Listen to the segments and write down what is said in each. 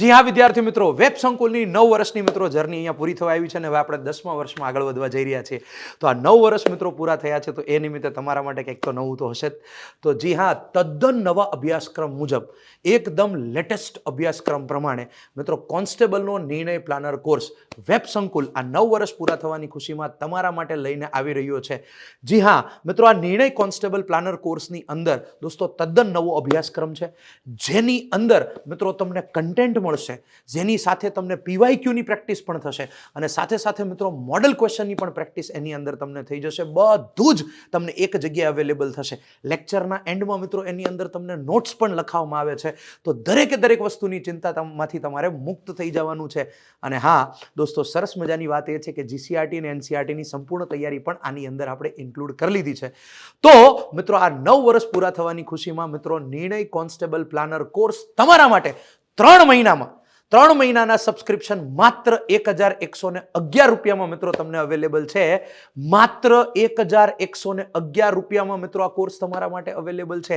જી હા વિદ્યાર્થી મિત્રો, વેબ સંકુલની 9 વર્ષની મિત્રો જર્ની અહીંયા પૂરી થવા આવી છે અને હવે આપણે 10મા વર્ષમાં આગળ વધવા જઈ રહ્યા છીએ. તો આ 9 વર્ષ મિત્રો પૂરા થયા છે તો એ નિમિત્તે તમારા માટે કંઈક તો નવું તો હશે જ. તો જી હા, તદ્દન નવા અભ્યાસક્રમ મુજબ એકદમ લેટેસ્ટ અભ્યાસક્રમ પ્રમાણે મિત્રો કોન્સ્ટેબલનો નિર્ણય પ્લાનર કોર્સ વેબ સંકુલ આ 9 વર્ષ પૂરા થવાની ખુશીમાં તમારા માટે લઈને આવી રહ્યો છે. જી હા મિત્રો, આ નિર્ણય કોન્સ્ટેબલ પ્લાનર કોર્સની અંદર દોસ્તો તદ્દન નવો અભ્યાસક્રમ છે, જેની અંદર મિત્રો તમને કન્ટેન્ટ મળશે, જેની સાથે તમને પીવાયક્યુની પ્રેક્ટિસ પણ થશે અને સાથે સાથે મિત્રો મોડલ ક્વેશ્ચનની પણ પ્રેક્ટિસ એની અંદર તમને થઈ જશે. બધું જ તમને એક જગ્યાએ અવેલેબલ થશે. લેક્ચરના એન્ડમાં મિત્રો એની અંદર તમને નોટ્સ પણ લખાવવામાં આવે છે. તો દરેકે દરેક વસ્તુની ચિંતામાંથી તમારે મુક્ત થઈ જવાનું છે. અને હા દોસ્તો, સરસ મજાની વાત એ છે કે જીસીઆરટી અને એનસીઆરટીની સંપૂર્ણ તૈયારી પણ આની અંદર આપણે ઇન્ક્લુડ કરી લીધી છે. તો મિત્રો આ 9 વર્ષ પૂરા થવાની ખુશીમાં મિત્રો નિર્ણય કોન્સ્ટેબલ પ્લાનર કોર્સ તમારા માટે 3 મહિનાના સબસ્ક્રિપ્શન માત્ર 1111 રૂપિયામાં મિત્રો તમને અવેલેબલ છે. માત્ર 1111 રૂપિયામાં મિત્રો આ કોર્સ તમારા માટે અવેલેબલ છે.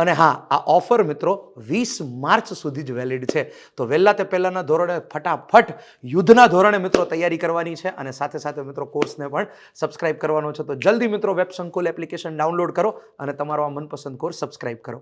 અને હા, આ ઓફર મિત્રો 20 માર્ચ સુધી જ વેલિડ છે. તો વહેલા તે પહેલાના ધોરણે ફટાફટ યુદ્ધના ધોરણે મિત્રો તૈયારી કરવાની છે અને સાથે સાથે મિત્રો કોર્સને પણ સબસ્ક્રાઇબ કરવાનો છે. તો જલ્દી મિત્રો વેબ સંકુલ એપ્લિકેશન ડાઉનલોડ કરો અને તમારો આ મનપસંદ કોર્સ સબસ્ક્રાઇબ કરો.